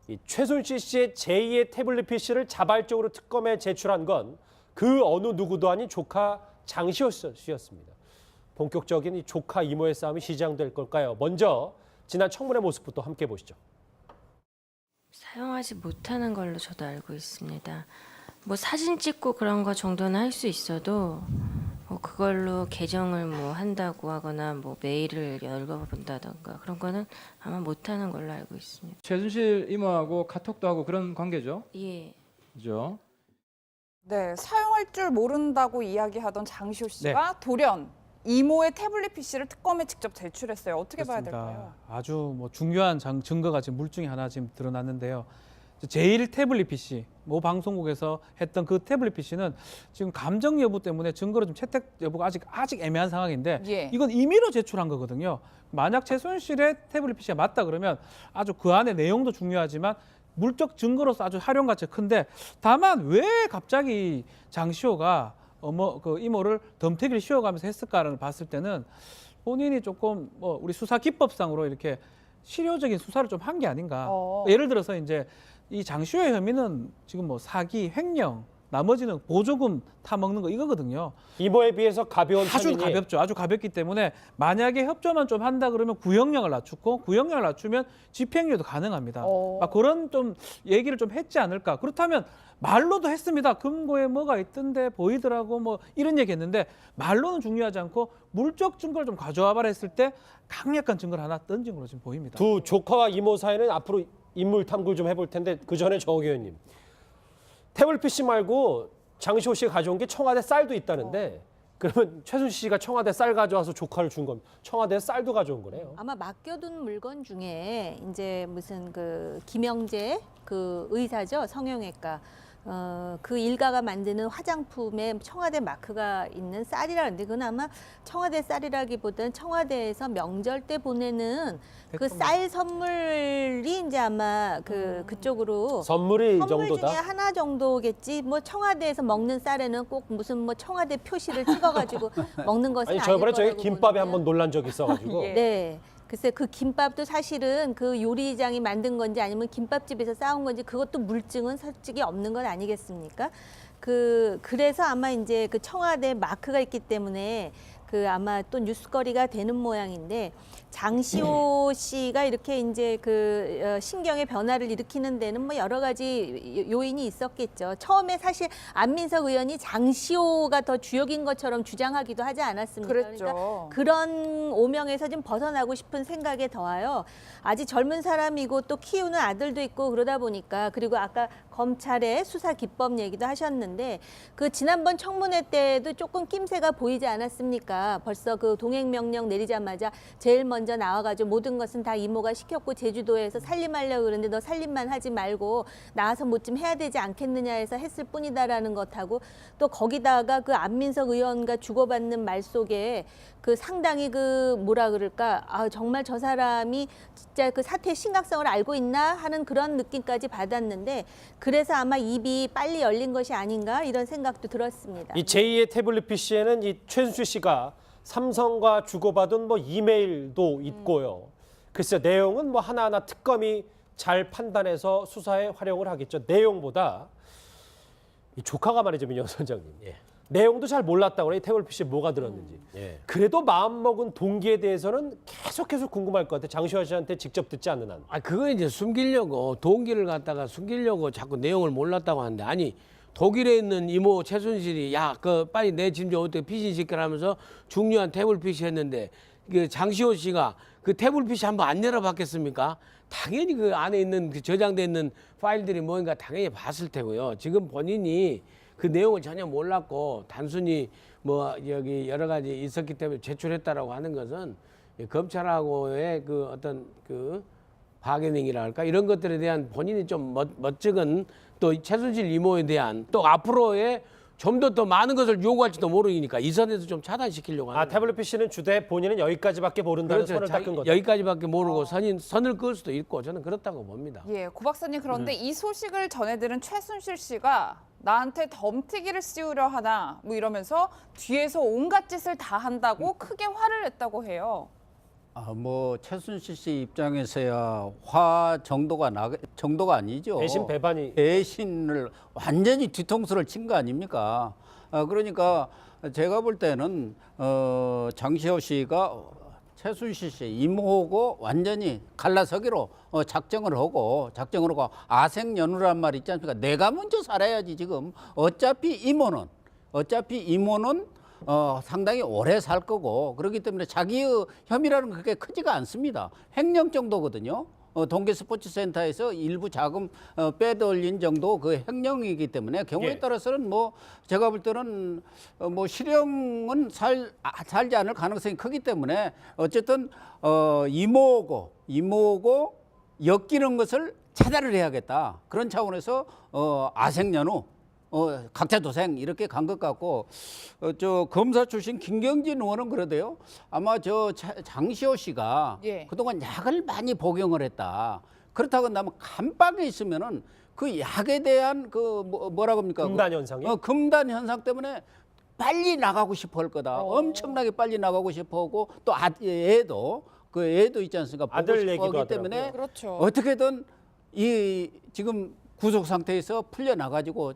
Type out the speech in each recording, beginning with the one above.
이 최순실 씨의 제2의 태블릿 PC를 자발적으로 특검에 제출한 건 그 어느 누구도 아닌 조카 장시호 씨였습니다. 본격적인 이 조카 이모의 싸움이 시작될 걸까요? 먼저 지난 청문회 모습부터 함께 보시죠. 사용하지 못하는 걸로 저도 알고 있습니다. 뭐 사진 찍고 그런 거 정도는 할 수 있어도 뭐 그걸로 계정을 뭐 한다고 하거나 뭐 메일을 읽어본다던가 그런 거는 아마 못하는 걸로 알고 있습니다. 최순실 이모하고 카톡도 하고 그런 관계죠? 예. 그죠? 네, 사용할 줄 모른다고 이야기하던 장시호 씨가 돌연 이모의 태블릿 PC를 특검에 직접 제출했어요. 어떻게 봐야 될까요? 아주 뭐 중요한 증거가 지금 물증이 하나 지금 드러났는데요. 제1 태블릿 PC, 모 방송국에서 했던 그 태블릿 PC는 지금 감정 여부 때문에 증거로 좀 채택 여부가 아직 애매한 상황인데 예. 이건 임의로 제출한 거거든요. 만약 최순실의 태블릿 PC가 맞다 그러면 아주 그 안에 내용도 중요하지만 물적 증거로서 아주 활용 가치가 큰데 다만 왜 갑자기 장시호가 그 이모를 덤태기를 씌워가면서 했을까를 봤을 때는 본인이 조금 뭐 우리 수사 기법상으로 이렇게 실효적인 수사를 좀 한 게 아닌가. 예를 들어서 이제 이 장시호의 혐의는 지금 뭐 사기, 횡령, 나머지는 보조금 타먹는 거 이거거든요. 이모에 비해서 가벼운 아주 편이니 가볍죠. 아주 가볍기 때문에 만약에 협조만 좀 한다 그러면 구형량을 낮추고 구형량을 낮추면 집행유예도 가능합니다. 그런 좀 얘기를 좀 했지 않을까. 그렇다면 말로도 했습니다. 금고에 뭐가 있던데 보이더라고 뭐 이런 얘기 했는데 말로는 중요하지 않고 물적 증거를 좀 가져와봐라 했을 때 강력한 증거를 하나 던진 걸로 지금 보입니다. 두 조카와 이모 사이는 앞으로 인물 탐구를 좀 해볼 텐데 그 전에 정 의원님. 태블릿 PC 말고 장시호 씨가 가져온 게 청와대 쌀도 있다는데 그러면 최순실 씨가 청와대 쌀 가져와서 조카를 준 겁니다. 청와대 쌀도 가져온 거네요. 아마 맡겨둔 물건 중에 이제 무슨 그 김영재 그 의사죠, 성형외과. 그 일가가 만드는 화장품에 청와대 마크가 있는 쌀이라는데 그건 아마 청와대 쌀이라기보다는 청와대에서 명절 때 보내는 그 쌀 선물이 이제 아마 그쪽으로 선물이 이 선물 정도다. 중에 하나 정도겠지. 뭐 청와대에서 먹는 쌀에는 꼭 무슨 뭐 청와대 표시를 찍어가지고 먹는 것은 아니 아닐 저번에 저희 거라고 김밥에 보는데요. 한번 논란 적이 있어가지고 네. 글쎄 그 김밥도 사실은 그 요리장이 만든 건지 아니면 김밥집에서 싸운 건지 그것도 물증은 솔직히 없는 건 아니겠습니까? 그래서 아마 이제 그 청와대 마크가 있기 때문에 그 아마 또 뉴스거리가 되는 모양인데 장시호 씨가 이렇게 이제 그 신경의 변화를 일으키는 데는 뭐 여러 가지 요인이 있었겠죠. 처음에 사실 안민석 의원이 장시호가 더 주역인 것처럼 주장하기도 하지 않았습니까? 그랬죠. 그러니까 그런 오명에서 좀 벗어나고 싶은 생각에 더하여 아직 젊은 사람이고 또 키우는 아들도 있고 그러다 보니까 그리고 아까 검찰의 수사 기법 얘기도 하셨는데 그 지난번 청문회 때도 조금 낌새가 보이지 않았습니까? 벌써 그 동행명령 내리자마자 제일 먼저 나와가지고 모든 것은 다 이모가 시켰고 제주도에서 살림하려고 그러는데 너 살림만 하지 말고 나와서 뭐 좀 해야 되지 않겠느냐 해서 했을 뿐이다라는 것하고 또 거기다가 그 안민석 의원과 주고받는 말 속에 그 상당히 그 뭐라 그럴까 정말 저 사람이 진짜 그 사태의 심각성을 알고 있나 하는 그런 느낌까지 받았는데 그래서 아마 입이 빨리 열린 것이 아닌가 이런 생각도 들었습니다. 이 제2의 태블릿 PC에는 이 최순실 씨가 삼성과 주고받은 뭐 이메일도 있고요. 글쎄 내용은 뭐 하나하나 특검이 잘 판단해서 수사에 활용을 하겠죠. 내용보다 이 조카가 말이죠, 민영 선장님. 예. 내용도 잘 몰랐다고 그래. 이 태블릿 PC에 뭐가 들었는지. 예. 그래도 마음먹은 동기에 대해서는 계속 궁금할 것 같아. 장시호 씨한테 직접 듣지 않는 한. 그거 이제 숨기려고 동기를 갖다가 숨기려고 자꾸 내용을 몰랐다고 하는데 아니 독일에 있는 이모 최순실이 빨리 내 짐 좀 어떻게 PC 시켜라면서 중요한 태블릿 PC 했는데 그 장시호 씨가 그 태블릿 PC 한번 안 열어봤겠습니까? 당연히 그 안에 있는 그 저장돼 있는 파일들이 뭔가 당연히 봤을 테고요. 지금 본인이 그 내용을 전혀 몰랐고 단순히 뭐 여기 여러 가지 있었기 때문에 제출했다라고 하는 것은 검찰하고의 그 어떤 그 바게닝이라 할까 이런 것들에 대한 본인이 좀 멋쩍은 또 최순실 이모에 대한 또 앞으로의 좀 더 많은 것을 요구할지도 모르니까 이 선에서 좀 차단시키려고 하는 태블릿 PC는 주되 본인은 여기까지밖에 모른다는 선을 닦은 거죠. 여기까지밖에 모르고 선을 그을 수도 있고 저는 그렇다고 봅니다. 예, 고 박사님 그런데 이 소식을 전해들은 최순실 씨가 나한테 덤태기를 씌우려 하나 뭐 이러면서 뒤에서 온갖 짓을 다 한다고 크게 화를 냈다고 해요. 뭐 최순실 씨 입장에서야 화 정도가 아니죠. 배신 배반이 배신을 완전히 뒤통수를 친 거 아닙니까? 그러니까 제가 볼 때는 장시호 씨가 최순실 씨 이모하고 완전히 갈라서기로 작정을 하고 아생연우란 말 있지 않습니까? 내가 먼저 살아야지 지금. 어차피 이모는 상당히 오래 살 거고 그렇기 때문에 자기의 혐의라는 건 그렇게 크지가 않습니다. 횡령 정도거든요. 동계 스포츠센터에서 일부 자금 빼돌린 정도 그 횡령이기 때문에 경우에 예. 따라서는 뭐 제가 볼 때는 뭐 실형은 살지 않을 가능성이 크기 때문에 어쨌든 이모고 엮이는 것을 차단을 해야겠다. 그런 차원에서 아생연우 각자 도생 이렇게 간 것 같고 저 검사 출신 김경진 의원은 그러대요. 아마 저 장시호 씨가 예. 그동안 약을 많이 복용을 했다. 그렇다고 한다면 감방에 있으면은 그 약에 대한 그 뭐라고 합니까? 금단 현상이 금단 현상 때문에 빨리 나가고 싶어 할 거다. 엄청나게 빨리 나가고 싶어 하고 또 애도 있지 않습니까? 보고 아들 싶어 얘기도 하기 때문에 하더라고요. 그렇죠. 어떻게든 이 지금 구속 상태에서 풀려나가지고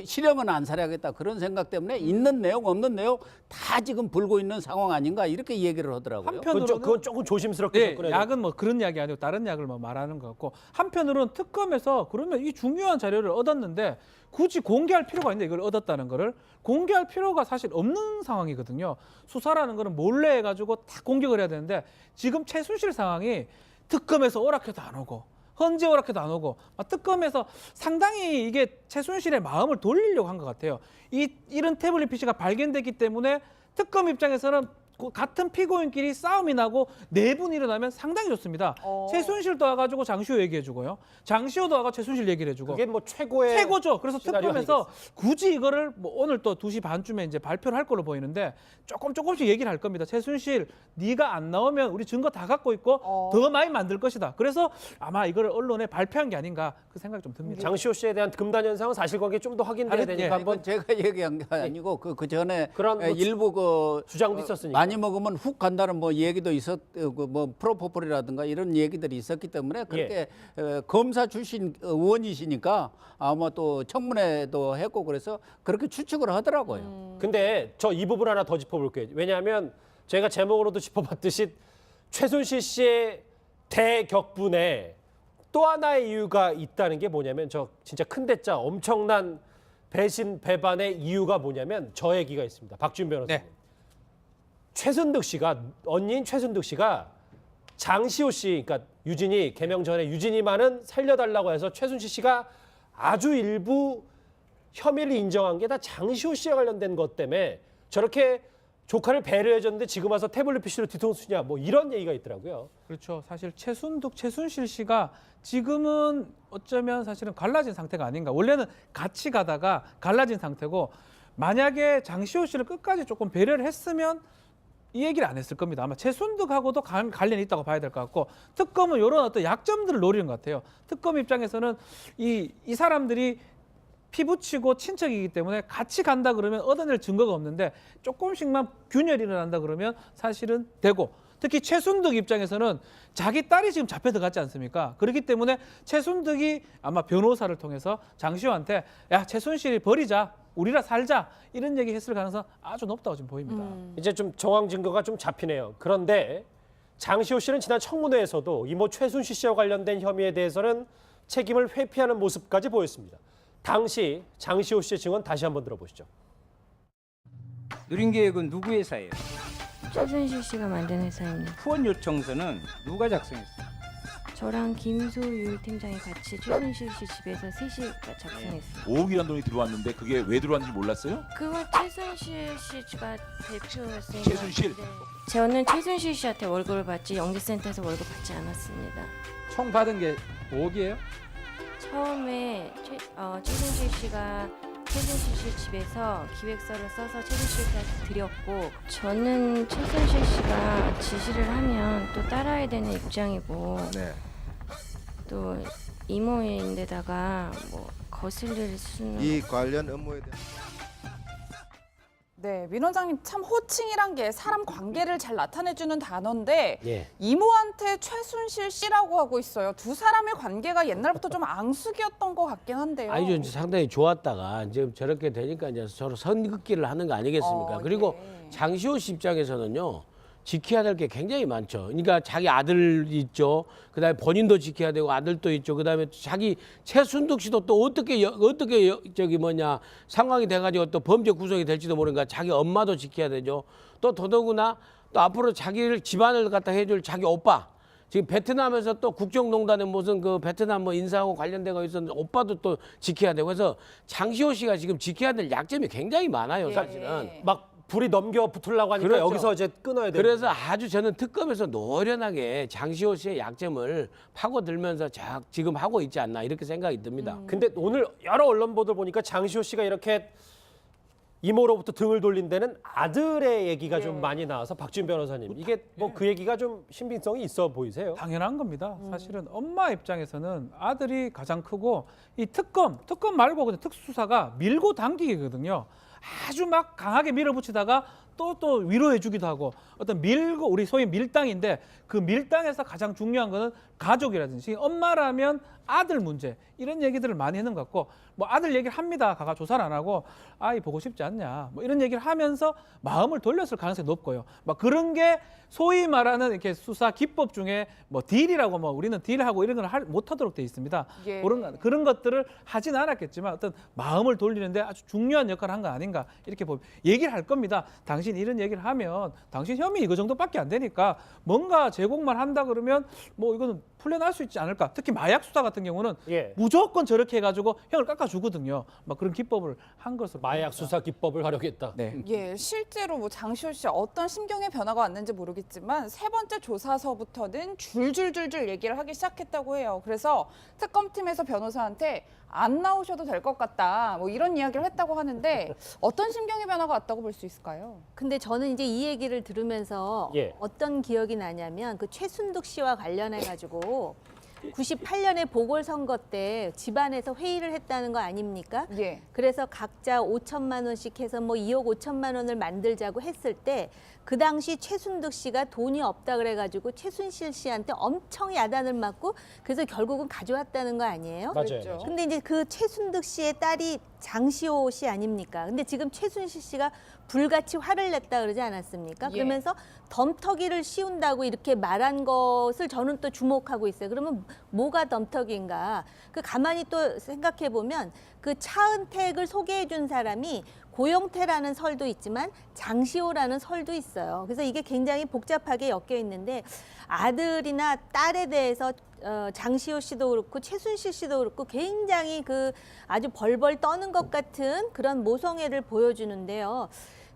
실형은 안 살아야겠다 그런 생각 때문에 있는 내용 없는 내용 다 지금 불고 있는 상황 아닌가 이렇게 얘기를 하더라고요. 그건 조금 조심스럽게 네, 접근해야 약은 뭐 그런 약이 아니고 다른 약을 뭐 말하는 것 같고 한편으로는 특검에서 그러면 이 중요한 자료를 얻었는데 굳이 공개할 필요가 있는데 이걸 얻었다는 거를 공개할 필요가 사실 없는 상황이거든요. 수사라는 거는 몰래 해가지고 다 공격을 해야 되는데 지금 최순실 상황이 특검에서 오락해도 안 오고 헌재 오락해도 안 오고 특검에서 상당히 이게 최순실의 마음을 돌리려고 한 것 같아요. 이런 태블릿 PC가 발견됐기 때문에 특검 입장에서는 같은 피고인끼리 싸움이 나고 내분이 일어나면 상당히 좋습니다. 최순실도 와가지고 장시호 얘기해주고요. 장시호도 와가 최순실 얘기를 해주고. 그게 뭐 최고죠. 그래서 시나리오 특검에서 굳이 이거를 뭐 오늘 또 2시 반쯤에 이제 발표를 할 걸로 보이는데 조금씩 얘기를 할 겁니다. 최순실 네가 안 나오면 우리 증거 다 갖고 있고 더 많이 만들 것이다. 그래서 아마 이걸 언론에 발표한 게 아닌가 그 생각이 좀 듭니다. 장시호 씨에 대한 금단 현상은 사실관계 좀 더 확인돼야 아니, 되니까 예. 한번 이건 제가 얘기한 게 아니고 그 전에 그런 뭐 일부 그 주장도 있었으니까. 많이 먹으면 훅 간다는 뭐 얘기도 뭐 프로포폴이라든가 이런 얘기들이 있었기 때문에 그렇게 검사 출신 의원이시니까 아마 또 청문회도 했고 그래서 그렇게 추측을 하더라고요. 근데 저 이 부분 하나 더 짚어볼게요. 왜냐하면 제가 제목으로도 짚어봤듯이 최순실 씨의 대격분에 또 하나의 이유가 있다는 게 뭐냐면 저 진짜 큰 대자 엄청난 배신 배반의 이유가 뭐냐면 저 얘기가 있습니다. 박준 변호사님. 네. 최순득 씨가 언니인 최순득 씨가 장시호 씨, 그러니까 유진이 개명 전에 유진이만은 살려달라고 해서 최순실 씨가 아주 일부 혐의를 인정한 게 다 장시호 씨와 관련된 것 때문에 저렇게 조카를 배려해줬는데 지금 와서 태블릿 PC로 뒤통수 치냐 뭐 이런 얘기가 있더라고요. 그렇죠. 사실 최순실 씨가 지금은 어쩌면 사실은 갈라진 상태가 아닌가. 원래는 같이 가다가 갈라진 상태고 만약에 장시호 씨를 끝까지 조금 배려를 했으면 이 얘기를 안 했을 겁니다. 아마 최순득하고도 관련이 있다고 봐야 될 것 같고 특검은 이런 어떤 약점들을 노리는 것 같아요. 특검 입장에서는 이 사람들이 피붙이고 친척이기 때문에 같이 간다 그러면 얻어낼 증거가 없는데 조금씩만 균열이 일어난다 그러면 사실은 되고 특히 최순득 입장에서는 자기 딸이 지금 잡혀 들어갔지 않습니까? 그렇기 때문에 최순득이 아마 변호사를 통해서 장시호한테 야 최순실이 버리자 우리라 살자 이런 얘기 했을 가능성 아주 높다고 지금 보입니다. 이제 좀 정황 증거가 좀 잡히네요. 그런데 장시호 씨는 지난 청문회에서도 이모 최순실 씨와 관련된 혐의에 대해서는 책임을 회피하는 모습까지 보였습니다. 당시 장시호 씨의 증언 다시 한번 들어보시죠. 누린계획은 누구 회사예요? 최순실 씨가 만든 회사입니다. 후원 요청서는 누가 작성했어요? 저랑 김소율 팀장이 같이 최순실 씨 집에서 셋이 작성했어요. 5억이라는 돈이 들어왔는데 그게 왜 들어왔는지 몰랐어요? 그건 최순실 씨가 대표였으니까. 최순실? 네. 저는 최순실 씨한테 월급을 받지 영재센터에서 월급 받지 않았습니다. 총 받은 게 5억이에요? 처음에 최순실 씨가 최순실 씨 집에서 기획서를 써서 최순실 씨한테 드렸고 저는 최순실 씨가 지시를 하면 또 따라야 되는 입장이고 네. 또 이모인데다가 뭐 거슬릴 수는 이 관련 업무에 대한 네, 민 원장님 참 호칭이란 게 사람 관계를 잘 나타내주는 단어인데 예. 이모한테 최순실 씨라고 하고 있어요. 두 사람의 관계가 옛날부터 좀 앙숙이었던 것 같긴 한데요. 아니죠. 이제 상당히 좋았다가 지금 저렇게 되니까 이제 서로 선긋기를 하는 거 아니겠습니까? 그리고 예. 장시호 씨 입장에서는요. 지켜야 될 게 굉장히 많죠. 그러니까 자기 아들 있죠. 그다음에 본인도 지켜야 되고 아들도 있죠. 그다음에 자기 최순득 씨도 또 어떻게 저기 뭐냐 상황이 돼가지고 또 범죄 구성이 될지도 모르니까 자기 엄마도 지켜야 되죠. 또 더더구나 또 앞으로 자기를 집안을 갖다 해줄 자기 오빠. 지금 베트남에서 또 국정농단에 무슨 그 베트남 뭐 인사하고 관련된 거 있었는데 오빠도 또 지켜야 되고 해서 장시호 씨가 지금 지켜야 될 약점이 굉장히 많아요. 사실은. 막 불이 넘겨 붙으려고 하니까 그렇죠. 여기서 이제 끊어야 돼요. 그래서 아주 저는 특검에서 노련하게 장시호 씨의 약점을 파고들면서 지금 하고 있지 않나 이렇게 생각이 듭니다. 근데 오늘 여러 언론 보도 보니까 장시호 씨가 이렇게 이모로부터 등을 돌린 데는 아들의 얘기가 좀 많이 나와서 박준 변호사님 이게 뭐 그 얘기가 좀 신빙성이 있어 보이세요? 당연한 겁니다. 사실은 엄마 입장에서는 아들이 가장 크고 이 특검 말고 그냥 특수수사가 밀고 당기기거든요. 아주 막 강하게 밀어붙이다가 또 위로해주기도 하고 어떤 밀고 우리 소위 밀당인데 그 밀당에서 가장 중요한 거는 가족이라든지 엄마라면 아들 문제 이런 얘기들을 많이 하는 것 같고 뭐 아들 얘기를 합니다. 가가 조사를 안 하고 아이 보고 싶지 않냐 뭐 이런 얘기를 하면서 마음을 돌렸을 가능성이 높고요. 막 그런 게 소위 말하는 이렇게 수사 기법 중에 뭐 딜이라고 뭐 우리는 딜하고 이런 걸 못하도록 돼 있습니다. 예. 그런 것들을 하진 않았겠지만 어떤 마음을 돌리는데 아주 중요한 역할을 한 거 아닌가 이렇게 보면 얘기를 할 겁니다. 당신 이런 얘기를 하면 당신 혐의 이거 정도밖에 안 되니까 뭔가 제공만 한다 그러면 뭐 이거는 풀려날 수 있지 않을까. 특히 마약 수사 같은 경우는 예. 무조건 저렇게 해가지고 형을 깎아주거든요. 막 그런 기법을 한 것으로 마약 보입니다. 수사 기법을 활용했다. 네. 예, 실제로 뭐 장시호 씨 어떤 심경의 변화가 왔는지 모르겠지만 세 번째 조사서부터는 줄줄줄줄 얘기를 하기 시작했다고 해요. 그래서 특검팀에서 변호사한테 안 나오셔도 될 것 같다. 뭐 이런 이야기를 했다고 하는데 어떤 심경의 변화가 왔다고 볼 수 있을까요? 근데 저는 이제 이 얘기를 들으면서 예. 어떤 기억이 나냐면 그 최순득 씨와 관련해 가지고 98년에 보궐선거 때 집안에서 회의를 했다는 거 아닙니까? 예. 그래서 각자 5천만 원씩 해서 뭐 2억 5천만 원을 만들자고 했을 때 그 당시 최순득 씨가 돈이 없다 그래가지고 최순실 씨한테 엄청 야단을 맞고 그래서 결국은 가져왔다는 거 아니에요? 맞아요. 그렇죠. 근데 이제 그 최순득 씨의 딸이 장시호 씨 아닙니까? 근데 지금 최순실 씨가 불같이 화를 냈다 그러지 않았습니까? 예. 그러면서 덤터기를 씌운다고 이렇게 말한 것을 저는 또 주목하고 있어요. 그러면 뭐가 덤터기인가? 그 가만히 또 생각해 보면 그 차은택을 소개해 준 사람이 고영태라는 설도 있지만 장시호라는 설도 있어요. 그래서 이게 굉장히 복잡하게 엮여 있는데 아들이나 딸에 대해서 장시호 씨도 그렇고 최순실 씨도 그렇고 굉장히 그 아주 벌벌 떠는 것 같은 그런 모성애를 보여주는데요.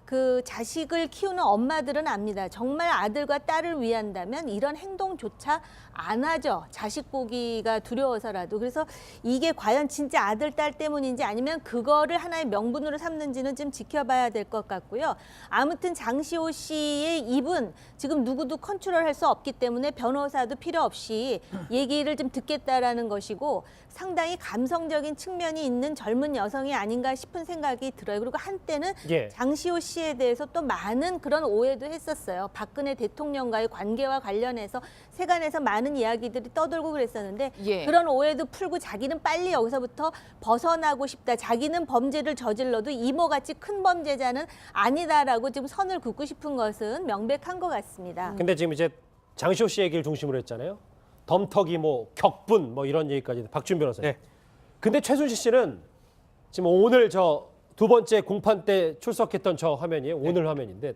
그 자식을 키우는 엄마들은 압니다. 정말 아들과 딸을 위한다면 이런 행동조차 안 하죠. 자식 보기가 두려워서라도. 그래서 이게 과연 진짜 아들, 딸 때문인지 아니면 그거를 하나의 명분으로 삼는지는 좀 지켜봐야 될 것 같고요. 아무튼 장시호 씨의 입은 지금 누구도 컨트롤할 수 없기 때문에 변호사도 필요 없이 얘기를 좀 듣겠다라는 것이고 상당히 감성적인 측면이 있는 젊은 여성이 아닌가 싶은 생각이 들어요. 그리고 한때는 예. 장시호 씨에 대해서 또 많은 그런 오해도 했었어요. 박근혜 대통령과의 관계와 관련해서 세간에서 많은 이야기들이 떠돌고 그랬었는데 예. 그런 오해도 풀고 자기는 빨리 여기서부터 벗어나고 싶다. 자기는 범죄를 저질러도 이모같이 큰 범죄자는 아니다라고 지금 선을 긋고 싶은 것은 명백한 것 같습니다. 근데 지금 이제 장시호 씨 얘기를 중심으로 했잖아요. 덤터기 뭐 격분 뭐 이런 얘기까지 박준 변호사님. 네. 근데 최순실 씨는 지금 오늘 저 두 번째 공판 때 출석했던 저 화면이에요. 오늘 화면인데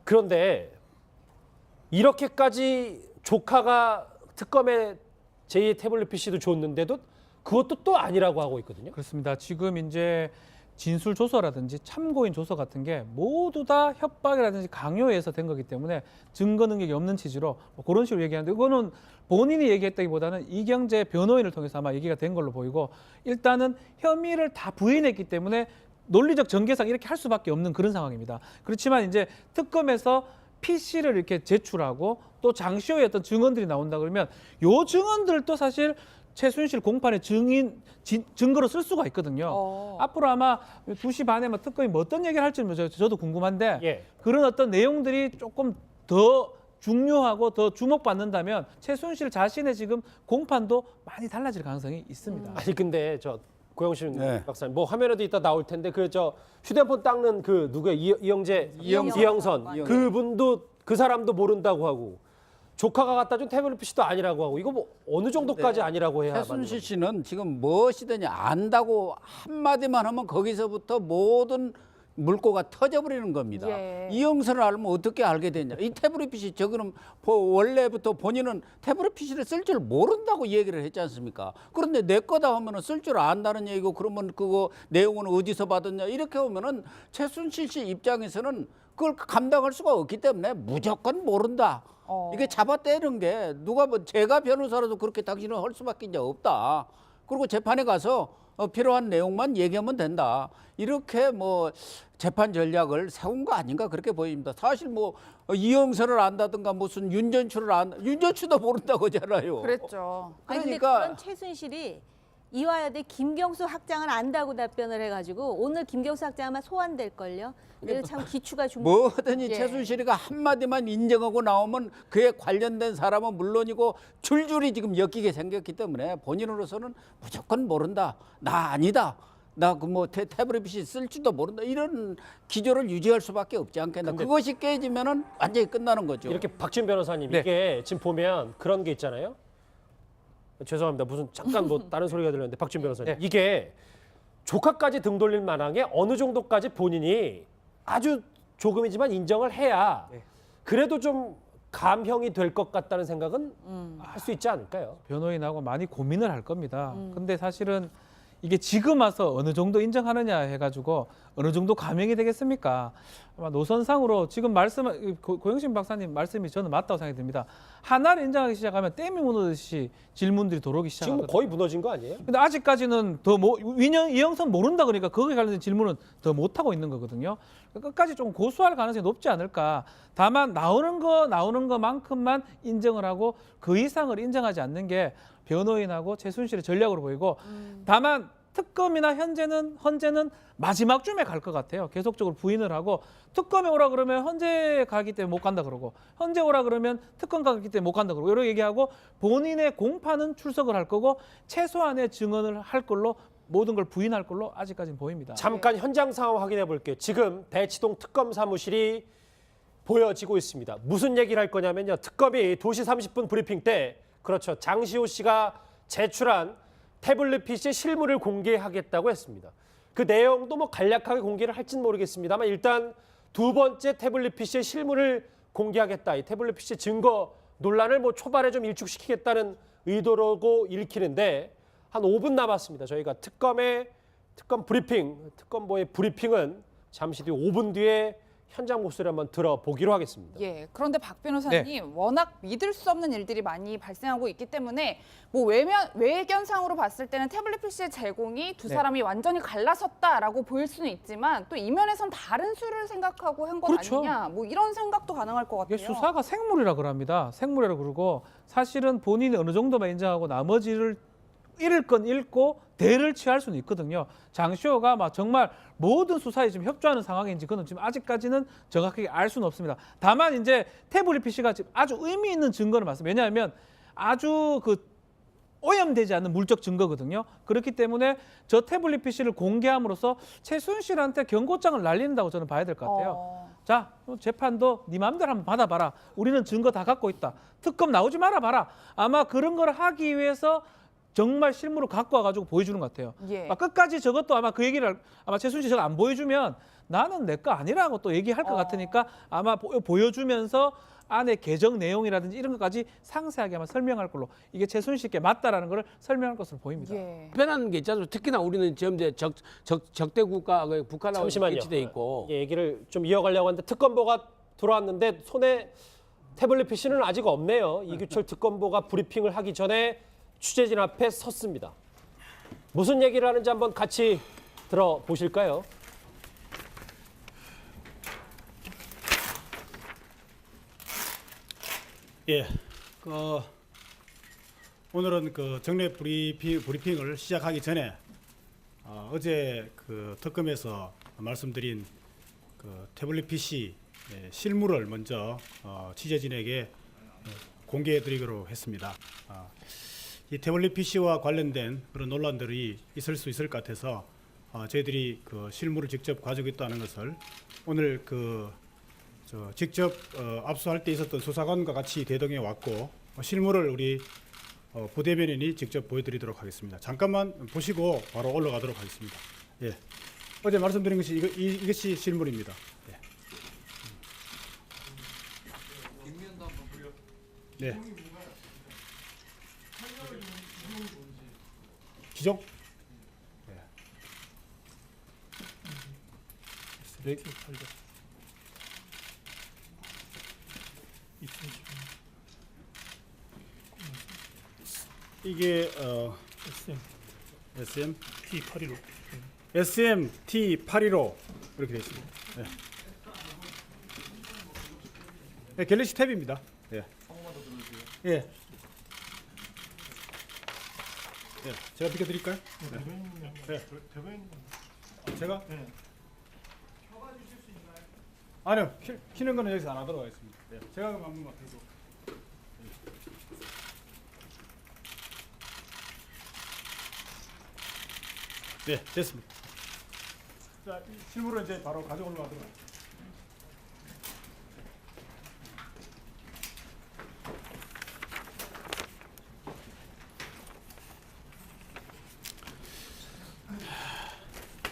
그런데 이렇게까지 조카가 특검에 제2의 태블릿 PC도 줬는데도 그것도 또 아니라고 하고 있거든요. 그렇습니다. 지금 이제 진술 조서라든지 참고인 조서 같은 게 모두 다 협박이라든지 강요해서 된 거기 때문에 증거 능력이 없는 취지로 뭐 그런 식으로 얘기하는데 이거는 본인이 얘기했다기보다는 이경재 변호인을 통해서 아마 얘기가 된 걸로 보이고 일단은 혐의를 다 부인했기 때문에 논리적 전개상 이렇게 할 수밖에 없는 그런 상황입니다. 그렇지만 이제 특검에서 PC를 이렇게 제출하고 또 장시호의 어떤 증언들이 나온다 그러면 요 증언들도 사실 최순실 공판의 증거로 쓸 수가 있거든요. 앞으로 아마 2시 반에 뭐 특검이 뭐 어떤 얘기를 할지 저도 궁금한데 예. 그런 어떤 내용들이 조금 더 중요하고 더 주목받는다면 최순실 자신의 지금 공판도 많이 달라질 가능성이 있습니다. 아니 근데 저 고영신 네. 박사님 뭐 화면에도 이따 나올 텐데 그 저 휴대폰 닦는 그 누구야 이영선 그분도 그 사람도 모른다고 하고 조카가 갖다 준 태블릿 PC도 아니라고 하고 이거 뭐 어느 정도까지 아니라고 해야 최순실 씨는 지금 무엇이든지 안다고 한마디만 하면 거기서부터 모든 물꼬가 터져버리는 겁니다. 예. 이영선을 알면 어떻게 알게 되냐. 이 태블릿 PC 저거는 원래부터 본인은 태블릿 PC를 쓸 줄 모른다고 얘기를 했지 않습니까? 그런데 내 거다 하면은 쓸 줄 안다는 얘기고 그러면 그거 내용은 어디서 받았냐 이렇게 보면은 최순실 씨 입장에서는 그걸 감당할 수가 없기 때문에 무조건 모른다. 이게 잡아떼는 게 누가 뭐 제가 변호사라도 그렇게 당신은 할 수밖에 이제 없다. 그리고 재판에 가서 필요한 내용만 얘기하면 된다. 이렇게 뭐 재판 전략을 세운 거 아닌가 그렇게 보입니다. 사실 뭐 이영선을 안다든가 무슨 윤전추도 모른다고 하잖아요. 그랬죠. 아니 근데 그러니까- 그런 최순실이 이화여대 김경수 학장을 안다고 답변을 해가지고 오늘 김경수 학장 아마 소환될 걸요. 그래서 참 기추가 좀 뭐든지 예. 최순실이가 한마디만 인정하고 나오면 그에 관련된 사람은 물론이고 줄줄이 지금 엮이게 생겼기 때문에 본인으로서는 무조건 모른다. 나 아니다. 나 그 뭐 태블릿 PC 쓸 줄도 모른다. 이런 기조를 유지할 수밖에 없지 않겠나. 그것이 깨지면은 완전히 끝나는 거죠. 이렇게 박준 변호사님 네. 이게 지금 보면 그런 게 있잖아요. 죄송합니다. 무슨 잠깐 뭐 다른 소리가 들렸는데 박준 변호사님 네. 이게 조카까지 등 돌릴 만한 게 어느 정도까지 본인이 아주 조금이지만 인정을 해야 네. 그래도 좀 감형이 될 것 같다는 생각은 할 수 있지 않을까요? 변호인하고 많이 고민을 할 겁니다. 근데 사실은 이게 지금 와서 어느 정도 인정하느냐 해가지고 어느 정도 감형이 되겠습니까? 아마 노선상으로 지금 고영신 박사님 말씀이 저는 맞다고 생각이 듭니다. 하나를 인정하기 시작하면 댐이 무너듯이 질문들이 들어오기 지금 시작하거든요. 거의 무너진 거 아니에요? 근데 아직까지는 이영선 모른다 그러니까 거기에 관련된 질문은 더 못하고 있는 거거든요. 끝까지 좀 고수할 가능성이 높지 않을까. 다만 나오는 것만큼만 인정을 하고 그 이상을 인정하지 않는 게 변호인하고 최순실의 전략으로 보이고 다만 특검이나 헌재는 마지막쯤에 갈 것 같아요. 계속적으로 부인을 하고 특검에 오라 그러면 헌재 가기 때문에 못 간다 그러고 헌재 오라 그러면 특검 가기 때문에 못 간다 그러고 이렇게 얘기하고 본인의 공판은 출석을 할 거고 최소한의 증언을 할 걸로 모든 걸 부인할 걸로 아직까지는 보입니다. 잠깐 현장 상황 확인해 볼게요. 지금 대치동 특검 사무실이 보여지고 있습니다. 무슨 얘기를 할 거냐면요. 특검이 2시 30분 브리핑 때 그렇죠. 장시호 씨가 제출한 태블릿 PC 실물을 공개하겠다고 했습니다. 그 내용도 뭐 간략하게 공개를 할지는 모르겠습니다만 일단 두 번째 태블릿 PC의 실물을 공개하겠다. 이 태블릿 PC 증거 논란을 뭐 초반에 좀 일축시키겠다는 의도라고 읽히는데 한 5분 남았습니다. 저희가 특검 특검보의 브리핑은 잠시 뒤 5분 뒤에 현장 목소리 한번 들어보기로 하겠습니다. 예. 그런데 박 변호사님 워낙 믿을 수 없는 일들이 많이 발생하고 있기 때문에 뭐 외견상으로 봤을 때는 태블릿 PC의 제공이 두 사람이 완전히 갈라섰다라고 보일 수는 있지만 또 이면에선 다른 수를 생각하고 한 것 그렇죠. 아니냐. 뭐 이런 생각도 가능할 것 같아요. 이게 수사가 생물이라 그럽니다. 생물이라고 그러고 사실은 본인이 어느 정도만 인정하고 나머지를 잃을 건 잃고 대를 취할 수는 있거든요. 장시호가 막 정말 모든 수사에 지금 협조하는 상황인지 그건 지금 아직까지는 정확하게 알 수는 없습니다. 다만 이제 태블릿 PC가 지금 아주 의미 있는 증거를 맞습니다. 왜냐하면 아주 오염되지 않는 물적 증거거든요. 그렇기 때문에 저 태블릿 PC를 공개함으로써 최순실한테 경고장을 날린다고 저는 봐야 될 것 같아요. 자, 재판도 네 마음대로 한번 받아봐라. 우리는 증거 다 갖고 있다. 특검 나오지 말아 봐라. 아마 그런 걸 하기 위해서 정말 실물을 갖고 와가지고 보여주는 것 같아요. 예. 끝까지 저것도 아마 그 얘기를 아마 최순실 저거 안 보여주면 나는 내 거 아니라고 또 얘기할 것 같으니까 아마 보여주면서 안에 계정 내용이라든지 이런 것까지 상세하게 아마 설명할 걸로 이게 최순실께 맞다라는 걸 설명할 것으로 보입니다. 예. 변하는 게 있잖아요. 특히나 우리는 지금 이제 적대 국가 북한하고 잠시만요. 일치돼 있고 예, 얘기를 좀 이어가려고 하는데 특검보가 들어왔는데 손에 태블릿 PC는 아직 없네요. 이규철 특검보가 브리핑을 하기 전에 취재진 앞에 섰습니다. 무슨 얘기를 하는지 한번 같이 들어보실까요? 예, 오늘은 그 정례 브리핑을 시작하기 전에 어제 그 특검에서 말씀드린 그 태블릿 PC 실물을 먼저 취재진에게 공개해드리기로 했습니다. 이 태블릿 PC와 관련된 그런 논란들이 있을 수 있을 것 같아서 저희들이 그 실물을 직접 가지고 있다는 것을 오늘 직접 압수할 때 있었던 수사관과 같이 대동해 왔고 실물을 우리 부대변인이 직접 보여드리도록 하겠습니다. 잠깐만 보시고 바로 올라가도록 하겠습니다. 예. 어제 말씀드린 것이 이것이 실물입니다. 예. 네. 기종? 네. 이게 SM T815 SM T815 이렇게 되어 있습니다. 네. 네, 갤럭시 탭입니다. 예. 예. 예. 제가 비켜드릴까요? 네. 제가? 네. 아니요. 키는 거는 여기서 안 하도록 하겠습니다. 네. 제가 그럼 한번 들고. 네, 됐습니다. 자, 실물을 이제 바로 가져오려고 하도록.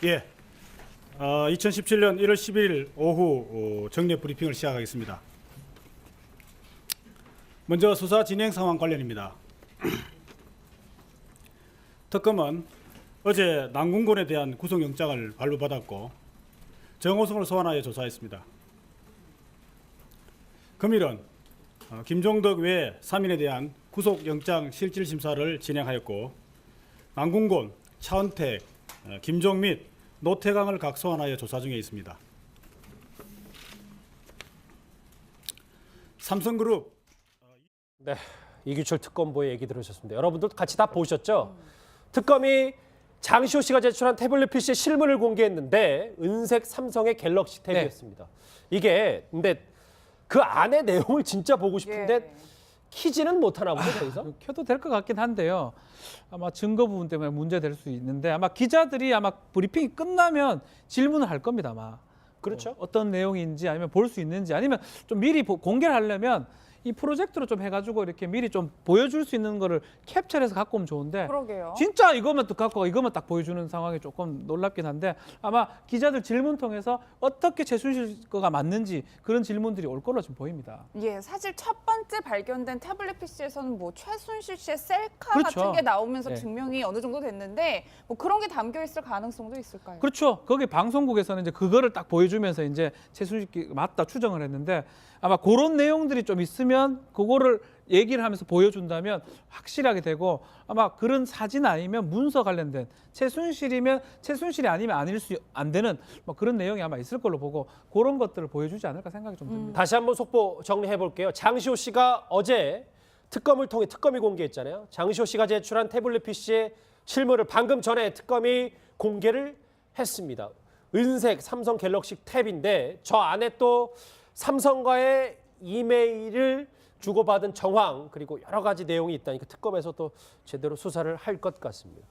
예, 2017년 1월 11일 오후 정례 브리핑을 시작하겠습니다. 먼저 수사 진행 상황 관련입니다. 특검은 어제 남궁군에 대한 구속영장을 발부받았고 정호성을 소환하여 조사했습니다. 금일은 김종덕 외 3인에 대한 구속영장 실질심사를 진행하였고 남궁군, 차은택, 김종민, 노태강을 각 소환하여 조사 중에 있습니다. 삼성그룹. 네, 이규철 특검보의 얘기 들으셨습니다. 여러분들 같이 다 보셨죠? 특검이 장시호 씨가 제출한 태블릿 PC의 실물을 공개했는데 은색 삼성의 갤럭시 탭이었습니다. 이게 근데 그 안에 내용을 진짜 보고 싶은데 예. 키지는 못하나 보죠, 거기서? 켜도 될 것 같긴 한데요. 아마 증거 부분 때문에 문제될 수 있는데 아마 기자들이 아마 브리핑이 끝나면 질문을 할 겁니다. 아마. 그렇죠. 어떤 내용인지 아니면 볼 수 있는지 아니면 좀 미리 공개를 하려면 이 프로젝트로 좀 해가지고 이렇게 미리 좀 보여줄 수 있는 거를 캡처해서 갖고 오면 좋은데 그러게요. 진짜 이것만 딱 갖고 이것만 딱 보여주는 상황이 조금 놀랍긴 한데 아마 기자들 질문 통해서 어떻게 최순실 거가 맞는지 그런 질문들이 올 걸로 좀 보입니다. 예, 사실 첫 번째 발견된 태블릿 PC에서는 뭐 최순실 씨의 셀카 그렇죠. 같은 게 나오면서 네. 증명이 어느 정도 됐는데 뭐 그런 게 담겨 있을 가능성도 있을까요? 그렇죠. 거기 방송국에서는 이제 그거를 딱 보여주면서 이제 최순실 맞다 추정을 했는데 아마 그런 내용들이 좀 있으면 그거를 얘기를 하면서 보여준다면 확실하게 되고 아마 그런 사진 아니면 문서 관련된 최순실이면 최순실이 아니면 아닐 수 안 되는 뭐 그런 내용이 아마 있을 걸로 보고 그런 것들을 보여주지 않을까 생각이 좀 듭니다. 다시 한번 속보 정리해 볼게요. 장시호 씨가 어제 특검을 통해 특검이 공개했잖아요. 장시호 씨가 제출한 태블릿 PC의 실물을 방금 전에 특검이 공개를 했습니다. 은색 삼성 갤럭시 탭인데 저 안에 또 삼성과의 이메일을 주고받은 정황 그리고 여러 가지 내용이 있다니까 특검에서 또 제대로 수사를 할 것 같습니다.